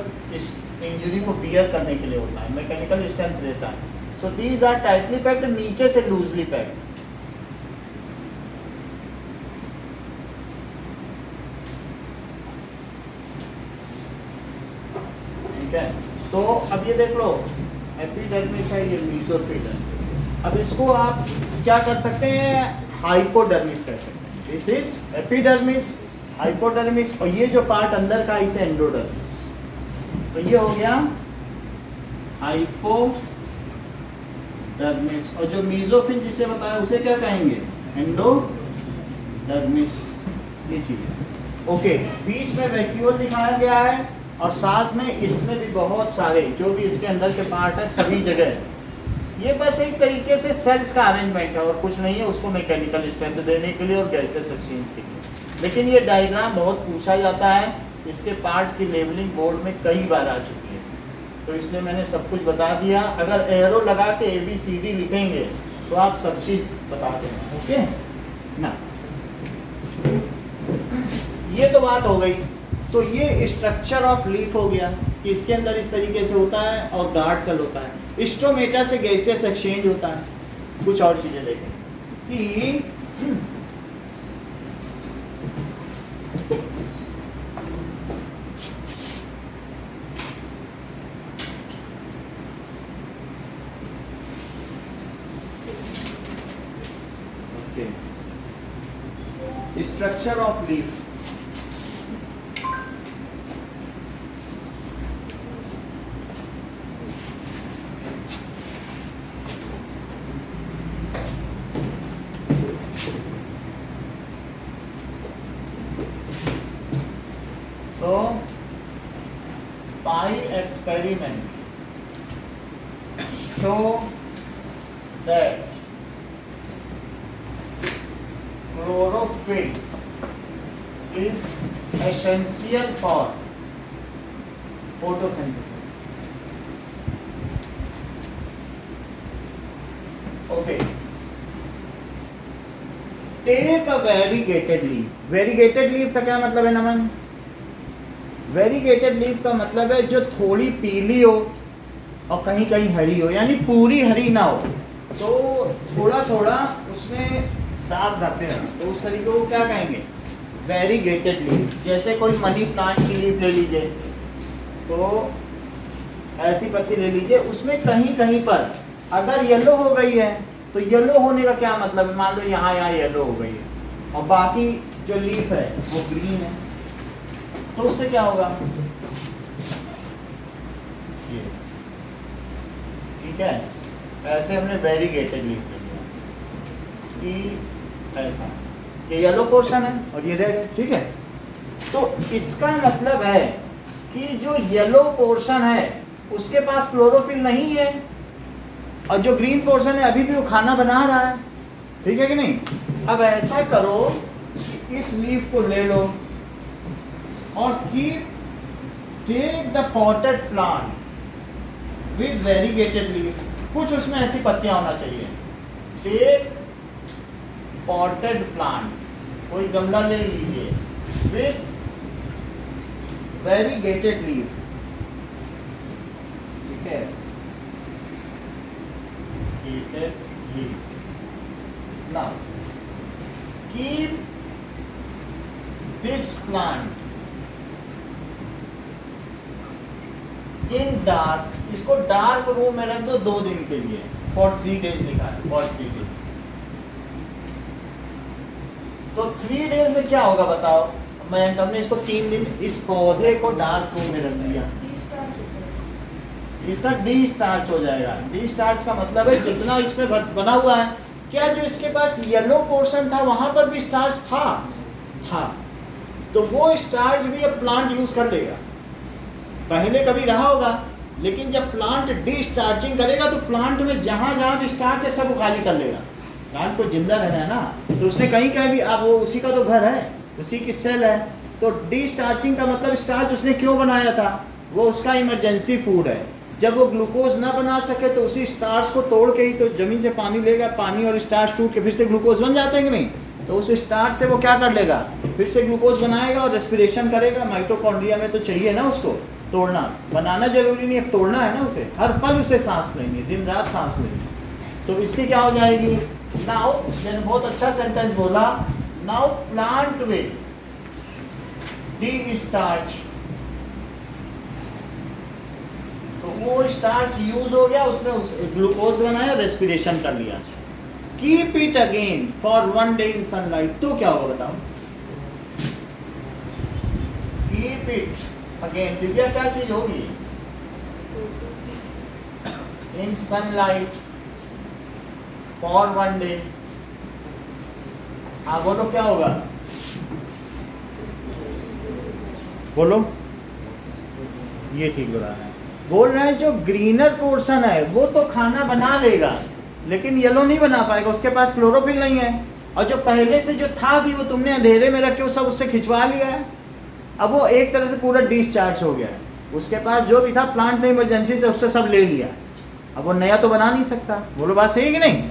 इंजरी को बियर करने के लिए होता है, मैकेनिकल स्ट्रेंथ देता है। So these are tightly packed, नीचे से लूजली पैक्ड। ठीक है, तो अब ये देख लो, एपिडर्मिस है, ये मेसोफिल है। अब इसको आप क्या कर सकते हैं, हाइपोडर्मिस कह सकते हैं। दिस इज एपिडर्मिस, हाइपोडर्मिस, और ये जो पार्ट अंदर का इसे एंडोडर्मिस। तो ये हो गया हाइपोडर्मिस, और जो मेसोफिल जिसे बताया उसे क्या कहेंगे, एंडोडर्मिस। ये चीज ओके, बीच में वैक्यूल दिखाया गया है, और साथ में इसमें भी बहुत सारे जो भी इसके अंदर के पार्ट है सभी जगह। ये बस एक तरीके से सेल्स का अरेंजमेंट है और कुछ नहीं है, उसको मैकेनिकल स्ट्रेंथ देने के लिए और गैसेस एक्सचेंज के लिए। लेकिन ये डायग्राम बहुत पूछा जाता है, इसके पार्ट्स की लेवलिंग बोर्ड में कई बार आ चुकी है, तो इसलिए मैंने सब कुछ बता दिया। अगर एरो लगा के ABCD लिखेंगे तो आप सब चीज़ बता देना। ओके ना, ये तो बात हो गई। तो ये स्ट्रक्चर ऑफ लीफ हो गया कि इसके अंदर इस तरीके से होता है और गार्ड सेल होता है, स्टोमेटा से गैसेस एक्सचेंज होता है। कुछ और चीजें देखें कि structure of leaf. So, by experiment show that chlorophyll is essential for photosynthesis. Okay. Take a variegated leaf. Variegated leaf का क्या मतलब है नमन? वेरीगेटेड लीफ का मतलब है जो थोड़ी पीली हो और कहीं कहीं हरी हो, यानी पूरी हरी ना हो, तो थोड़ा थोड़ा उसमें दाग धब्बे हैं, तो उस तरीके को क्या कहेंगे, वेरीगेटेड लीफ। जैसे कोई मनी प्लांट की लीफ ले लीजिए, तो ऐसी पत्ती ले लीजिए, उसमें कहीं कहीं पर अगर येलो हो गई है तो येलो होने का क्या मतलब है, मान लो यहाँ येलो हो गई है और बाकी जो लीफ है वो ग्रीन है, तो उससे क्या होगा, ये ठीक है। ऐसे हमने वेरीगेटेड लीफ ले लिया कि ऐसा, ये येलो पोर्शन है और ये रेड है, ठीक है। तो इसका मतलब है कि जो येलो पोर्शन है उसके पास क्लोरोफिल नहीं है, और जो ग्रीन पोर्शन है अभी भी वो खाना बना रहा है, ठीक है कि नहीं। अब ऐसा करो कि इस लीफ को ले लो और take the potted plant with variegated leaf, कुछ उसमें ऐसी पत्तियां होना चाहिए। टेक पॉटेड प्लांट, कोई गमला ले लीजिए, विद वेरीगेटेड लीफ, ठीक है, now keep this plant in dark, इसको डार्क रूम में रख दो 2 दिन के लिए, फॉर 3 days लिखा है, फॉर 3 days। तो 3 days में क्या होगा बताओ, हमने इसको 3 दिन इस पौधे को डार्क रूम में रख दिया, इसका डी स्टार्च हो जाएगा। डी स्टार्च का मतलब है जितना इसमें बना हुआ है, क्या जो इसके पास येलो पोर्शन था वहां पर भी स्टार्च था, तो वो स्टार्च भी अब प्लांट यूज कर लेगा। पहले कभी रहा होगा, लेकिन जब प्लांट डी स्टार्चिंग करेगा तो प्लांट में जहां जहां भी स्टार्च है सब खाली कर लेगा। प्लांट को जिंदा रहना है ना, तो उसने कहीं कहीं भी, अब वो उसी का तो घर है, उसी की सेल है, तो डिस्टार्चिंग का मतलब स्टार्च उसने क्यों बनाया था, वो उसका इमरजेंसी फूड है। जब वो ग्लूकोज ना बना सके तो उसी स्टार्च को तोड़ के ही तो जमीन से पानी लेगा, पानी और स्टार्च टूट के फिर से ग्लूकोज बन जाते हैं कि नहीं, तो उस स्टार्च से वो क्या कर लेगा, फिर से ग्लूकोज बनाएगा और रेस्पिरेशन करेगा। माइटोकॉन्ड्रिया में तो चाहिए ना उसको तोड़ना, बनाना जरूरी नहीं है, तोड़ना है ना उसे, हर पल उसे सांस लेंगे, दिन रात सांस लेंगे। तो इसकी क्या हो जाएगी, नाउ मैंने बहुत अच्छा सेंटेंस बोला, now plant will D starch, तो वो स्टार्च यूज हो गया, उसने उस ग्लूकोज बनाया, रेस्पिरेशन कर लिया। Keep it again for 1 day in sunlight, तो क्या होगा बताओ, कीप इट अगेन, दिव्या क्या चीज होगी, इन सनलाइट फॉर 1 डे, हाँ बोलो क्या होगा, बोलो, ये ठीक हो रहा है, बोल रहे हैं जो ग्रीनर पोर्शन है वो तो खाना बना लेगा, लेकिन येलो नहीं बना पाएगा, उसके पास क्लोरोफिल नहीं है, और जो पहले से जो था भी वो तुमने अंधेरे में रख के वो सब उससे खिंचवा लिया है, अब वो एक तरह से पूरा डिस्चार्ज हो गया है, उसके पास जो भी था प्लांट में इमरजेंसी से उससे सब ले लिया, अब वो नया तो बना नहीं सकता। बोलो बात सही कि नहीं,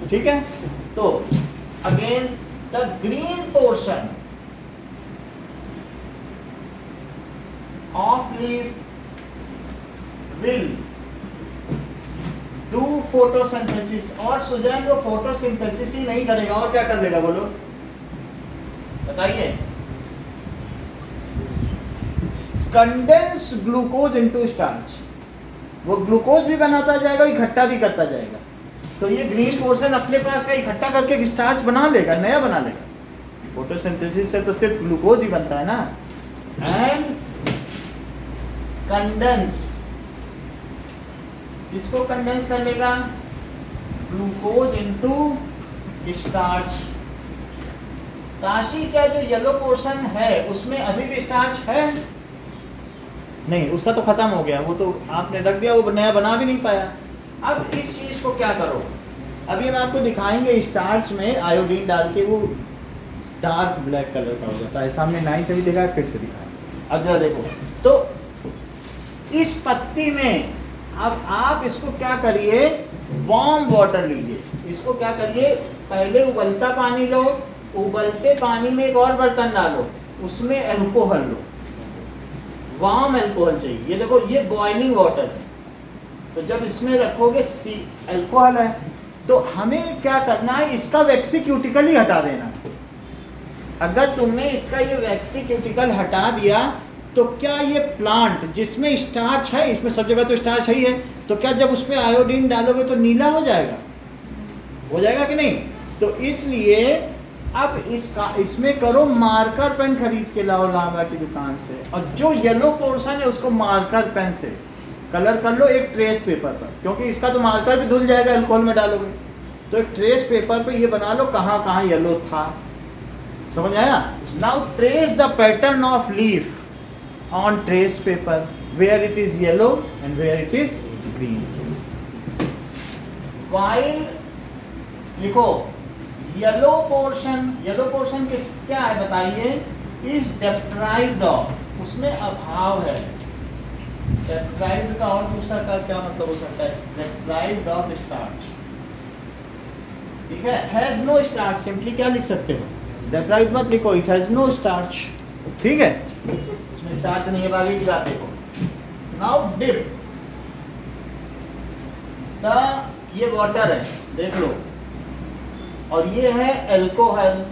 ठीक है। तो again the green portion of leaf will do photosynthesis, और सुजैन वो फोटोसिंथेसिस ही नहीं करेगा और क्या कर लेगा, बोलो बताइए, कंडेंस ग्लूकोज इनटू स्टार्च, वो ग्लूकोज भी बनाता जाएगा, इकट्ठा भी करता जाएगा, तो ये ग्रीन पोर्शन अपने पास का इकट्ठा करके स्टार्च बना लेगा, नया बना लेगा। फोटोसिंथेसिस से तो सिर्फ ग्लूकोज ही बनता है ना। एंड कंडेंस, किसको कंडेंस कर लेगा, ग्लूकोज इनटू स्टार्च। काशी क्या जो येलो पोर्शन है उसमें अभी भी स्टार्च है, नहीं, उसका तो खत्म हो गया, वो तो आपने रख दिया, वो नया बना भी नहीं पाया। अब इस चीज को क्या करो, अभी हम आपको दिखाएंगे, स्टार्च में आयोडीन डाल के वो डार्क ब्लैक कलर का हो जाता है, सामने 9th भी दिखाया, फिर से दिखाया, अब जरा देखो, तो इस पत्ती में अब आप इसको क्या करिए, वार्म वाटर लीजिए, इसको क्या करिए, पहले उबलता पानी लो, उबलते पानी में एक और बर्तन डालो, उसमें अल्कोहल लो, वार्म अल्कोहल चाहिए, ये देखो ये बॉइलिंग वाटर है, तो जब इसमें रखोगे अल्कोहल है, तो हमें क्या करना है, इसका वैक्सीक्यूटिकल ही हटा देना। अगर तुमने इसका ये वैक्सीक्यूटिकल हटा दिया तो क्या ये प्लांट जिसमें स्टार्च है, इसमें सब जगह तो स्टार्च है ही है, तो क्या जब उस पर आयोडीन डालोगे तो नीला हो जाएगा, हो जाएगा कि नहीं। तो इसलिए अब इसमें करो, मार्कर पेन खरीद के लाओ लांबा की दुकान से, और जो येलो पोर्शन है उसको मार्कर पेन से कलर कर लो एक ट्रेस पेपर पर, क्योंकि इसका तो मार्कर भी धुल जाएगा अल्कोहल में डालोगे, तो एक ट्रेस पेपर पे ये बना लो कहाँ कहाँ येलो था, समझ आया। Now trace the pattern of leaf on trace paper where it is yellow and where it is green. While लिखो yellow portion किस क्या है बताइए, is deprived of, उसमें अभाव है, deprived का और दूसरा का क्या मतलब हो सकता है, deprived of starch, ठीक है, has no starch, simply क्या लिख सकते हो, deprived मत लिखो, it has no starch, ठीक है, स्टार्च नहीं है, आगे की बात देखो। नाउ डिप द, ये वाटर है देख लो, और ये है अल्कोहल,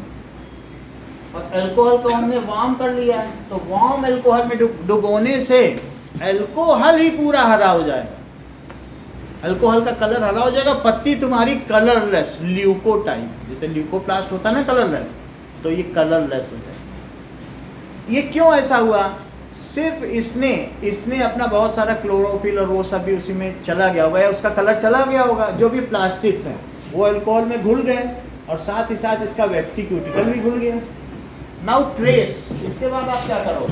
और अल्कोहल को हमने वार्म कर लिया है, तो वार्म अल्कोहल में डुबोने से अल्कोहल ही पूरा हरा हो जाएगा, अल्कोहल का कलर हरा हो जाएगा, पत्ती तुम्हारी कलरलेस, ल्यूकोटाइप, जैसे ल्यूकोप्लास्ट होता है ना कलरलेस, तो ये कलरलेस हो जाएगा। ये क्यों ऐसा हुआ, सिर्फ इसने अपना बहुत सारा क्लोरोफिल और वो सब भी उसी में चला गया होगा, या उसका कलर चला गया होगा, जो भी प्लास्टिक्स हैं वो अल्कोहल में घुल गए, और साथ ही साथ इसका वैक्सीक्यूटिकल भी घुल गया। नाउ ट्रेस, इसके बाद आप क्या करो,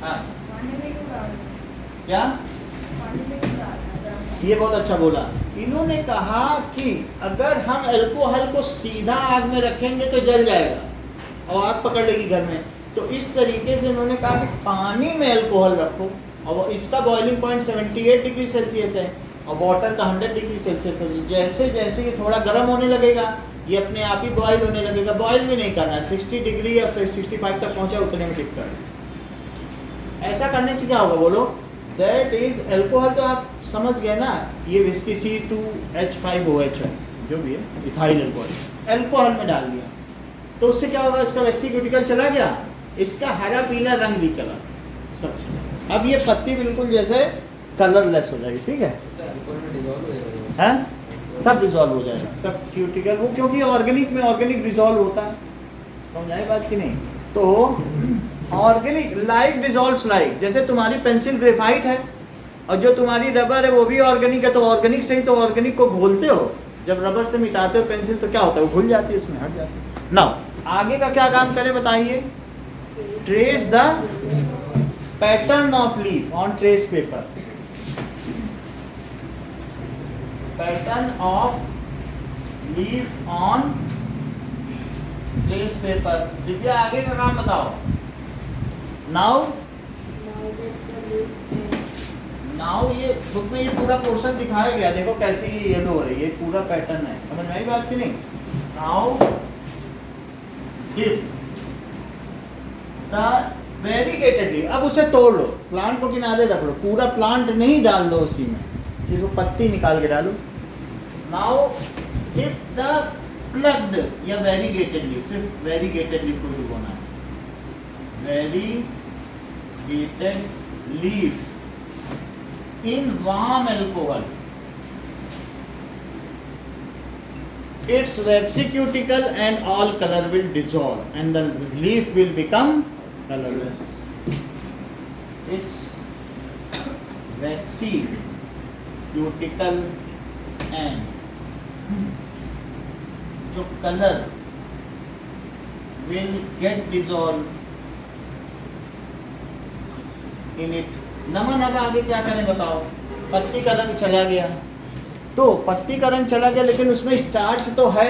हाँ क्या, ये बहुत अच्छा बोला, इन्होंने कहा कि अगर हम अल्कोहल को सीधा आग में रखेंगे तो जल जाएगा और आग पकड़ लेगी घर में, तो इस तरीके से इन्होंने कहा कि पानी में अल्कोहल रखो, और वो इसका बॉइलिंग पॉइंट 78 डिग्री सेल्सियस है और वाटर का 100 डिग्री सेल्सियस है। जैसे जैसे ये थोड़ा गर्म होने लगेगा ये अपने आप ही बॉयल होने लगेगा। बॉयल भी नहीं करना है, 60 डिग्री या 65 तक पहुंचा उतने में टिक कर। ऐसा करने से क्या होगा बोलो, दैट इज अल्कोहल। तो आप समझ गए ना, ये विस्की C2H5OH है जो भी है, इथाइल अल्कोहल, अल्कोहल में डाल दिया तो उससे क्या होगा, इसका वैक्सी क्यूटिकल चला गया, इसका हरा पीला रंग भी चला, सब चला। अब ये पत्ती बिल्कुल जैसे कलरलेस हो जाएगी, ठीक है, सब डिजॉल्व हो जाएगा, सब क्यूटिकल वो, क्योंकि ऑर्गेनिक में ऑर्गेनिक डिजॉल्व होता है, समझाए बात कि नहीं। तो ऑर्गेनिक लाइक डिजॉल्व्स लाइक, जैसे तुम्हारी पेंसिल ग्रेफाइट है और जो तुम्हारी रबर है वो भी ऑर्गेनिक है, तो ऑर्गेनिक से ही तो ऑर्गेनिक को घोलते हो, जब रबर से मिटाते हो पेंसिल तो क्या होता है, वो घुल जाती है, उसमें हट जाती है। नाउ आगे का क्या काम करें बताइए, trace the pattern of leaf on trace paper, pattern of leaf on trace paper. Divya आगे का काम बताओ। नाउ ये बुक में ये पूरा पोर्शन दिखाया गया, देखो कैसी येलो हो रही है, ये पूरा पैटर्न है, समझ में आई बात की नहीं। Now dip the variegated leaf, अब उसे तोड़ लो, प्लांट को किनारे रख लो, पूरा प्लांट नहीं डाल दो उसी में, सिर्फ पत्ती निकाल के डालो। नाउ डिप द प्लग्ड या वेरीगेटेड लीफ, सिर्फ वेरीगेटेड लीफ को डुबोना है, variegated leaf in warm alcohol, its waxy cuticle and all color will dissolve and the leaf will become colorless. Its waxy cuticle and जो color will get dissolved in it. नमन अब आगे क्या करें बताओ, पत्ती का रंग चला गया, तो पत्ती का रंग चला गया लेकिन उसमें स्टार्च तो है,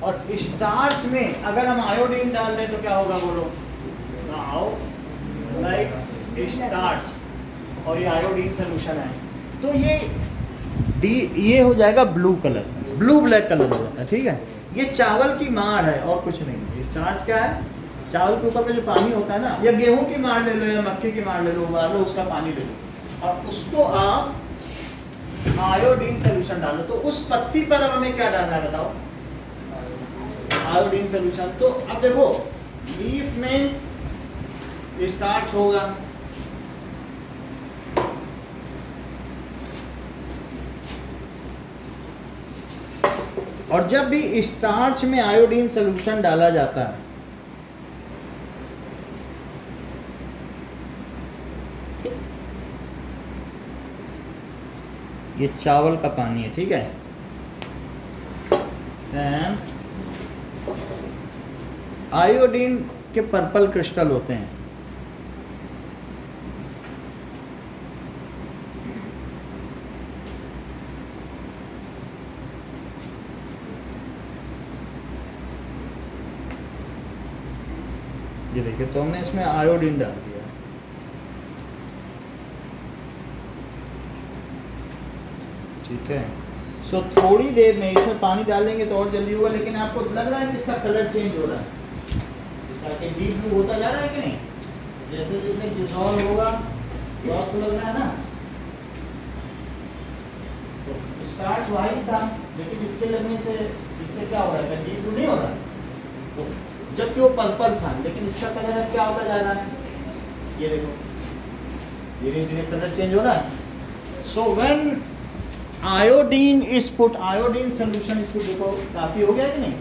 और स्टार्च में अगर हम आयोडीन डाल दें तो क्या होगा बोलो, नाउ लाइक स्टार्च, और ये आयोडीन सोल्यूशन है तो ये हो जाएगा blue colour, blue black colour हो जाता है, ठीक है। ये चावल की माड़ है और कुछ नहीं। स्टार्च क्या है, चावल के ऊपर में जो पानी होता है ना, या गेहूं की मार ले लो या मक्के की मार ले लो, उबाल लो, उसका पानी ले लो और उसको आप आयोडीन सोल्यूशन डालो, तो उस पत्ती पर अब हमें क्या डालना है बताओ, आयोडीन सोल्यूशन। तो अब देखो लीफ में स्टार्च होगा, और जब भी स्टार्च में आयोडीन सोल्यूशन डाला जाता है ये चावल का पानी है, ठीक है, आयोडीन के पर्पल क्रिस्टल होते हैं, ये देखिए, तो हमने इसमें आयोडीन डाल दिया, ठीक है। सो थोड़ी देर में इसमें पानी डालेंगे तो और जल्दी होगा, लेकिन आपको लग रहा है कि इसका कलर चेंज हो रहा है, इसका डीप ब्लू होता जा रहा है कि नहीं, जैसे जैसे डिसॉल्व होगा तो आपको लग रहा है ना। तो स्टार्च वाइट था लेकिन इसके लगने से इससे क्या हो रहा है, डीप ब्लू नहीं हो रहा, तो जबकि वो पर्पल था लेकिन इसका कलर अब क्या होता जा रहा है, ये देखो धीरे धीरे कलर चेंज हो रहा है। So when iodine is put, iodine solution इसको देखो काफी हो गया कि नहीं,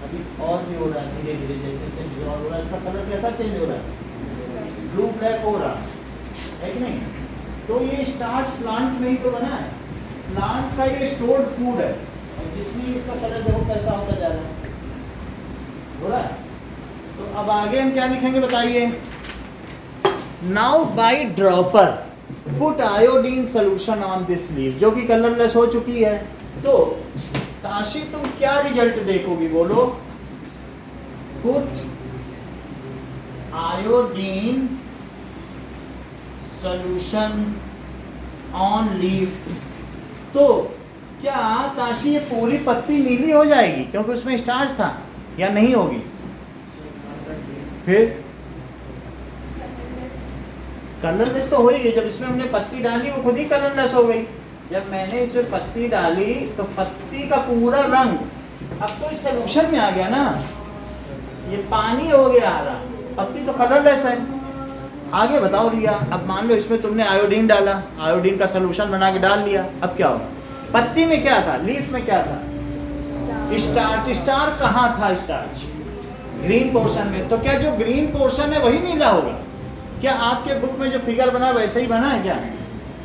अभी और भी हो रहा है धीरे धीरे, जैसे चेंज हो रहा है, इसका कलर कैसा चेंज हो रहा है, ब्लू ब्लैक हो रहा है कि नहीं। तो ये स्टार्च प्लांट में ही तो बना है, प्लांट का ये स्टोर्ड फूड है, और जिसमें इसका कलर देखो कैसा होता जा रहा है, हो रहा है। तो अब आगे हम क्या लिखेंगे बताइए, now by dropper put iodine solution on this leaf, जो कि कलरलेस हो चुकी है। तो ताशी तुम क्या रिजल्ट देखोगी बोलो, put iodine solution on leaf, तो क्या ताशी ये पूरी पत्ती नीली हो जाएगी क्योंकि उसमें स्टार्च था, या नहीं होगी? फिर कलरलेस तो हो ही गई। जब इसमें हमने पत्ती डाली वो खुद ही कलरलेस हो गई। जब मैंने इसमें पत्ती डाली तो पत्ती का पूरा रंग अब तो इस सोल्यूशन में आ गया ना, ये पानी हो गया आ रहा, पत्ती तो कलरलेस है। आगे बताओ रिया, अब मान लो इसमें तुमने आयोडीन डाला, आयोडीन का सोल्यूशन बना के डाल लिया, अब क्या होगा? पत्ती में क्या था, लीफ में क्या था? स्टार्च। स्टार्च कहाँ था? स्टार्च ग्रीन पोर्शन में। तो क्या जो ग्रीन पोर्शन है वही नीला होगा? क्या आपके बुक में जो फिगर बना वैसे ही बना है क्या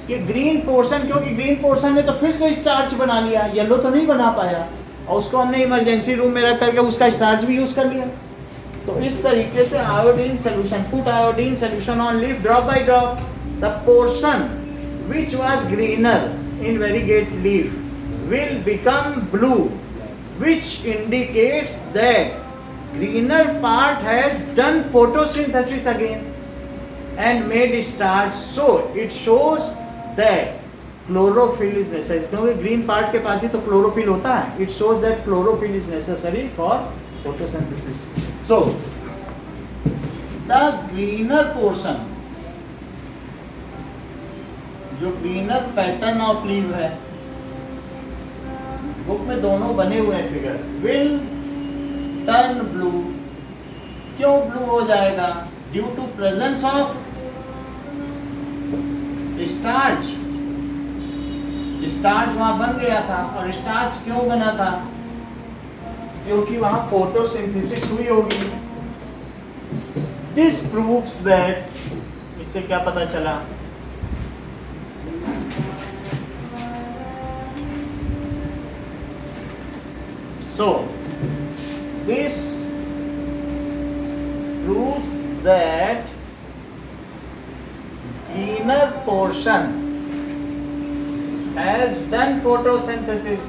कि ग्रीन पोर्शन, क्योंकि ग्रीन पोर्शन ने तो फिर से स्टार्च बना लिया, येलो तो नहीं बना पाया, और उसको हमने इमरजेंसी रूम में रख करके उसका स्टार्च भी यूज कर लिया। तो इस तरीके से iodine solution, put iodine solution on leaf drop by drop, the portion which was greener in variegate leaf will become blue, which indicates that greener part has done photosynthesis again and made starch. So it shows that chlorophyll is necessary. क्योंकि green part के पास ही तो chlorophyll होता है. It shows that chlorophyll is necessary for photosynthesis. So the greener portion, जो greener pattern of leave है, book में दोनों बने हुए हैं फिगर, विल टर्न ब्लू। क्यों ब्लू हो जाएगा? Due to presence of starch. Starch वहां बन गया था, और स्टार्च क्यों बना था? क्योंकि वहां फोटोसिंथेसिस हुई होगी। दिस प्रूव्स दैट, इससे क्या पता चला? So this proves that inner portion has done photosynthesis.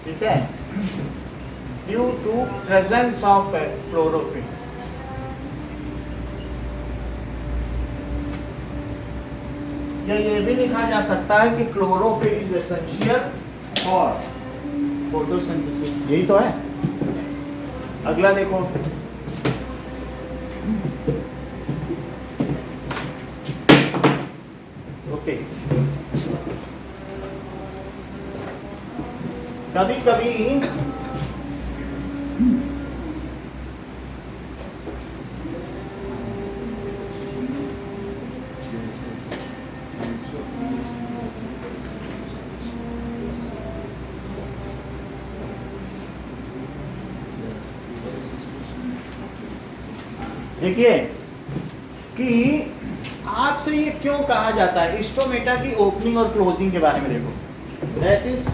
ठीक है, due to presence of chlorophyll. या ये भी लिखा जा सकता है कि chlorophyll is essential for photosynthesis. यही तो है। अगला देखो, ओके, कभी कभी देखिए कि आपसे ये क्यों कहा जाता है, स्टोमेटा की ओपनिंग और क्लोजिंग के बारे में देखो। That is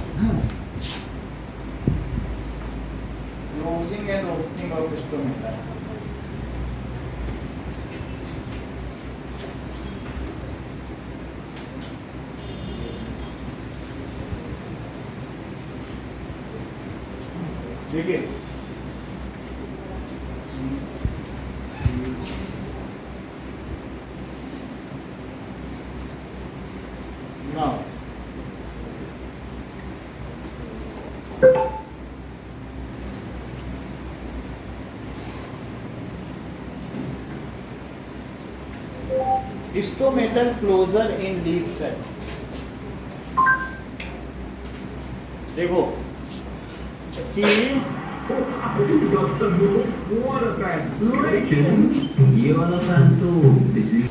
closing and opening of stomata. देखिए now stomatal closure in leaf cell। देखो कि लेकिन ये वाला फैन तो बिजली